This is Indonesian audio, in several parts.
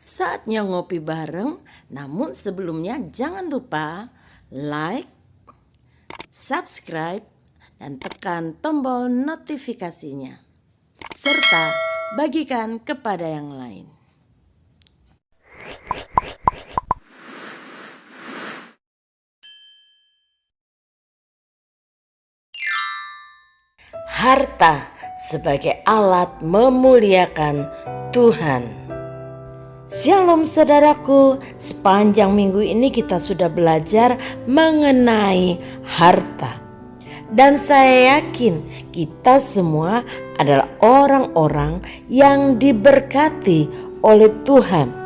Saatnya ngopi bareng, namun sebelumnya jangan lupa like, subscribe, dan tekan tombol notifikasinya. Serta bagikan kepada yang lain. Harta sebagai alat memuliakan Tuhan. Shalom saudaraku, sepanjang minggu ini kita sudah belajar mengenai harta. Dan saya yakin kita semua adalah orang-orang yang diberkati oleh Tuhan.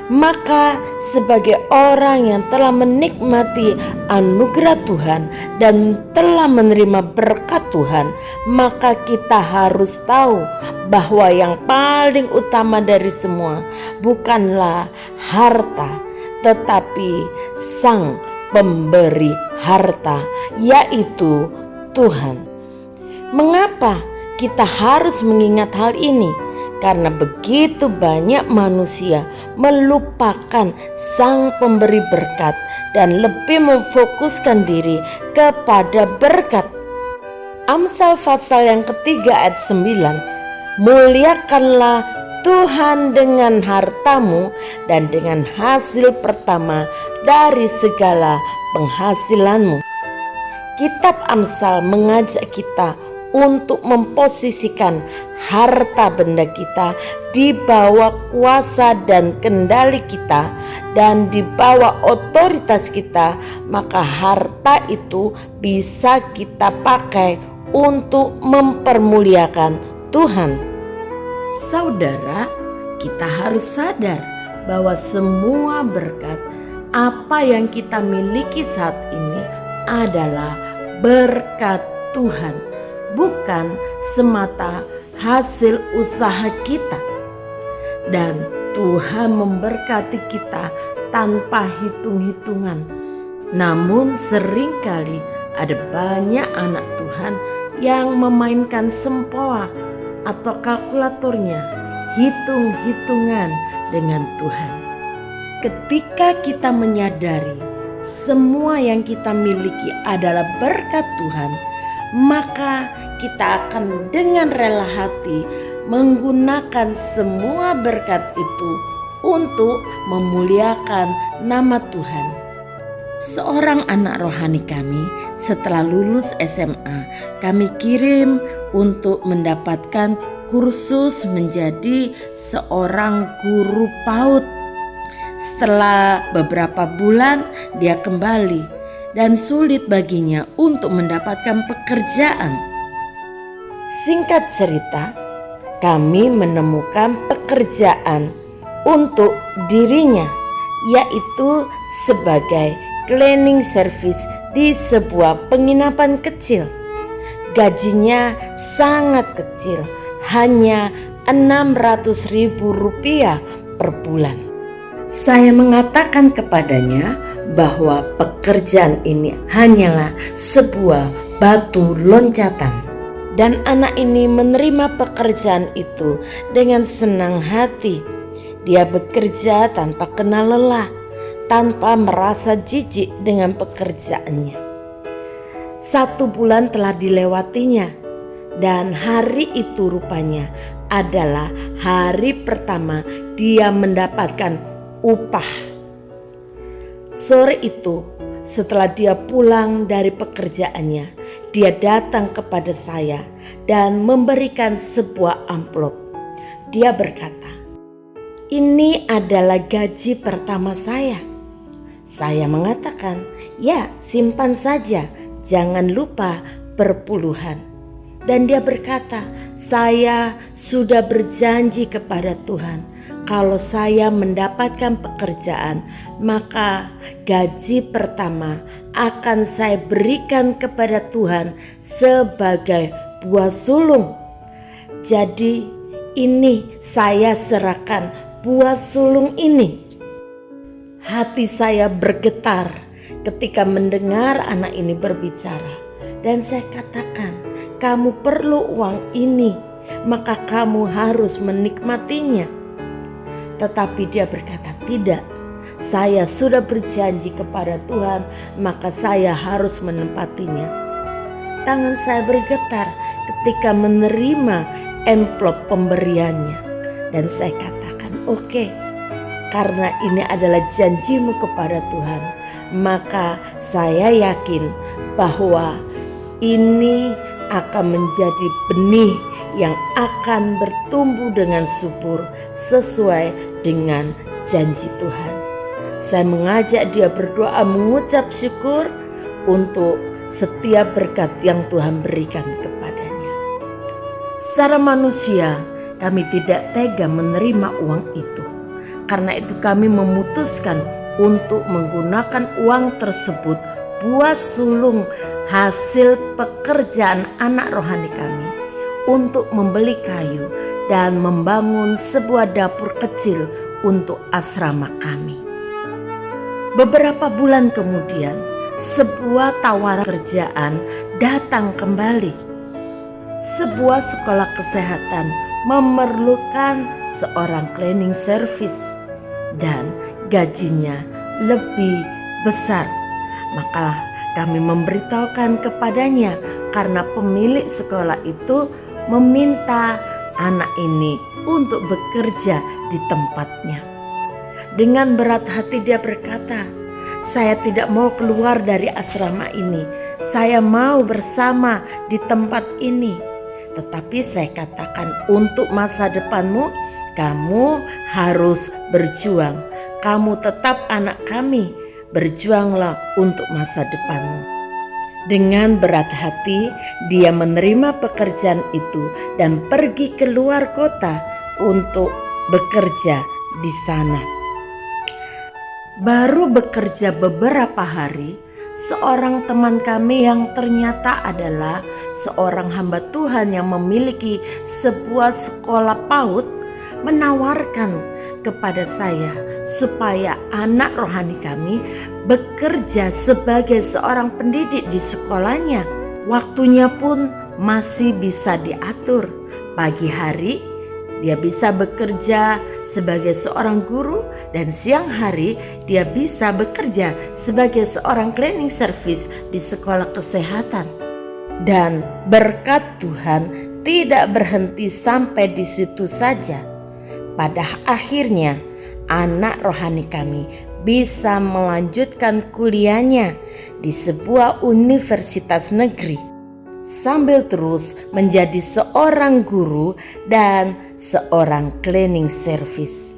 Maka sebagai orang yang telah menikmati anugerah Tuhan dan telah menerima berkat Tuhan, maka kita harus tahu bahwa yang paling utama dari semua bukanlah harta, tetapi Sang Pemberi harta, yaitu Tuhan. Mengapa kita harus mengingat hal ini? Karena begitu banyak manusia melupakan Sang Pemberi berkat dan lebih memfokuskan diri kepada berkat. Amsal pasal yang ketiga ayat 9, muliakanlah Tuhan dengan hartamu dan dengan hasil pertama dari segala penghasilanmu. Kitab Amsal mengajak kita untuk memposisikan harta benda kita di bawah kuasa dan kendali kita dan di bawah otoritas kita, maka harta itu bisa kita pakai untuk mempermuliakan Tuhan. Saudara, kita harus sadar bahwa semua berkat apa yang kita miliki saat ini adalah berkat Tuhan, bukan semata hasil usaha kita. Dan Tuhan memberkati kita tanpa hitung-hitungan. Namun seringkali ada banyak anak Tuhan yang memainkan sempoa atau kalkulatornya, hitung-hitungan dengan Tuhan. Ketika kita menyadari semua yang kita miliki adalah berkat Tuhan, maka kita akan dengan rela hati menggunakan semua berkat itu untuk memuliakan nama Tuhan. Seorang anak rohani kami setelah lulus SMA, kami kirim untuk mendapatkan kursus menjadi seorang guru PAUD. Setelah beberapa bulan dia kembali dan sulit baginya untuk mendapatkan pekerjaan. Singkat cerita, kami menemukan pekerjaan untuk dirinya, yaitu sebagai cleaning service di sebuah penginapan kecil. Gajinya sangat kecil, hanya Rp600.000 per bulan. Saya mengatakan kepadanya bahwa pekerjaan ini hanyalah sebuah batu loncatan. Dan anak ini menerima pekerjaan itu dengan senang hati. Dia bekerja tanpa kenal lelah, tanpa merasa jijik dengan pekerjaannya. 1 bulan telah dilewatinya, dan hari itu rupanya adalah hari pertama dia mendapatkan upah. Sore itu, setelah dia pulang dari pekerjaannya, dia datang kepada saya dan memberikan sebuah amplop. Dia berkata, "Ini adalah gaji pertama saya." Saya mengatakan, "Ya, simpan saja, jangan lupa perpuluhan." Dan dia berkata, "Saya sudah berjanji kepada Tuhan, kalau saya mendapatkan pekerjaan, maka gaji pertama akan saya berikan kepada Tuhan sebagai buah sulung. Jadi ini saya serahkan buah sulung ini." Hati saya bergetar ketika mendengar anak ini berbicara. Dan saya katakan, "Kamu perlu uang ini, maka kamu harus menikmatinya." Tetapi dia berkata, tidak, saya sudah berjanji kepada Tuhan, maka saya harus menempatinya. Tangan saya bergetar ketika menerima amplop pemberiannya. Dan saya katakan, oke, karena ini adalah janjimu kepada Tuhan, maka saya yakin bahwa ini akan menjadi benih yang akan bertumbuh dengan subur sesuai dengan janji Tuhan. Saya mengajak dia berdoa, mengucap syukur untuk setiap berkat yang Tuhan berikan kepadanya. Secara manusia, kami tidak tega menerima uang itu. Karena itu kami memutuskan untuk menggunakan uang tersebut buat sulung hasil pekerjaan anak rohani kami untuk membeli kayu dan membangun sebuah dapur kecil untuk asrama kami. Beberapa bulan kemudian, sebuah tawaran kerjaan datang kembali. Sebuah sekolah kesehatan memerlukan seorang cleaning service dan gajinya lebih besar. Maka kami memberitahukan kepadanya karena pemilik sekolah itu meminta anak ini untuk bekerja di tempatnya. Dengan berat hati dia berkata, saya tidak mau keluar dari asrama ini. Saya mau bersama di tempat ini. Tetapi saya katakan, untuk masa depanmu, kamu harus berjuang. Kamu tetap anak kami, berjuanglah untuk masa depanmu. Dengan berat hati, dia menerima pekerjaan itu dan pergi ke luar kota untuk bekerja di sana. Baru bekerja beberapa hari, seorang teman kami yang ternyata adalah seorang hamba Tuhan yang memiliki sebuah sekolah PAUD menawarkan kepada saya supaya anak rohani kami bekerja sebagai seorang pendidik di sekolahnya. Waktunya pun masih bisa diatur. Pagi hari dia bisa bekerja sebagai seorang guru dan siang hari dia bisa bekerja sebagai seorang cleaning service di sekolah kesehatan. Dan berkat Tuhan tidak berhenti sampai di situ saja. Pada akhirnya anak rohani kami bisa melanjutkan kuliahnya di sebuah universitas negeri sambil terus menjadi seorang guru dan seorang cleaning service.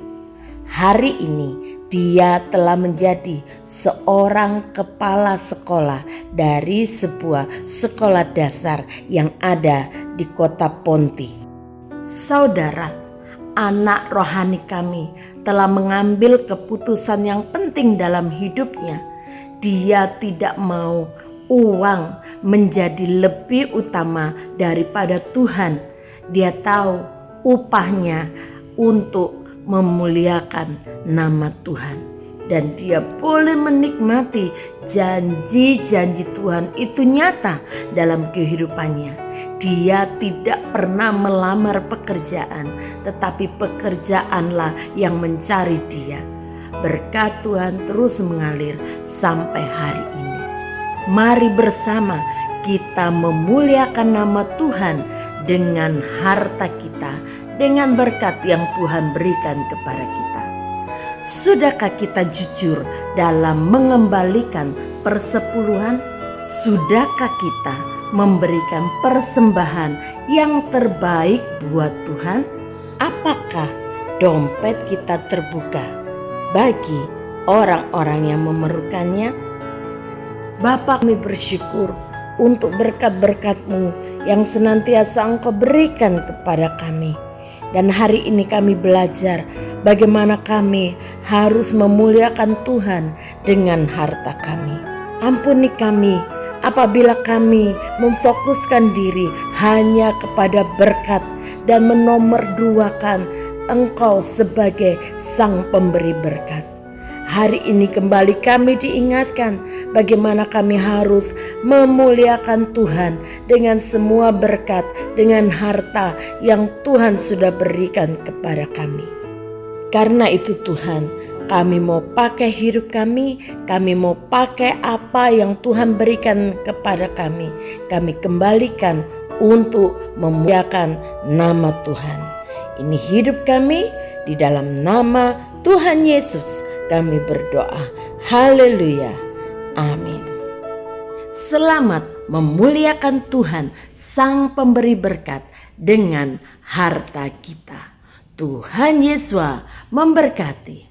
Hari ini dia telah menjadi seorang kepala sekolah dari sebuah sekolah dasar yang ada di kota Ponti. Saudara, anak rohani kami telah mengambil keputusan yang penting dalam hidupnya. Dia tidak mau uang menjadi lebih utama daripada Tuhan. Dia tahu upahnya untuk memuliakan nama Tuhan. Dan dia boleh menikmati janji-janji Tuhan itu nyata dalam kehidupannya. Dia tidak pernah melamar pekerjaan, tetapi pekerjaanlah yang mencari dia. Berkat Tuhan terus mengalir sampai hari ini. Mari bersama kita memuliakan nama Tuhan dengan harta kita, dengan berkat yang Tuhan berikan kepada kita. Sudahkah kita jujur dalam mengembalikan persepuluhan? Sudahkah kita memberikan persembahan yang terbaik buat Tuhan? Apakah dompet kita terbuka bagi orang-orang yang memerlukannya? Bapa, kami bersyukur untuk berkat-berkat-Mu yang senantiasa Engkau berikan kepada kami. Dan hari ini kami belajar bagaimana kami harus memuliakan Tuhan dengan harta kami. Ampuni kami apabila kami memfokuskan diri hanya kepada berkat dan menomorduakan Engkau sebagai Sang Pemberi berkat. Hari ini kembali kami diingatkan bagaimana kami harus memuliakan Tuhan dengan semua berkat, dengan harta yang Tuhan sudah berikan kepada kami. Karena itu Tuhan, kami mau pakai hidup kami mau pakai apa yang Tuhan berikan kepada kami kembalikan untuk memuliakan nama Tuhan. Ini hidup kami, di dalam nama Tuhan Yesus kami berdoa. Haleluya. Amin. Selamat memuliakan Tuhan, Sang Pemberi berkat, dengan harta kita. Tuhan Yesus memberkati.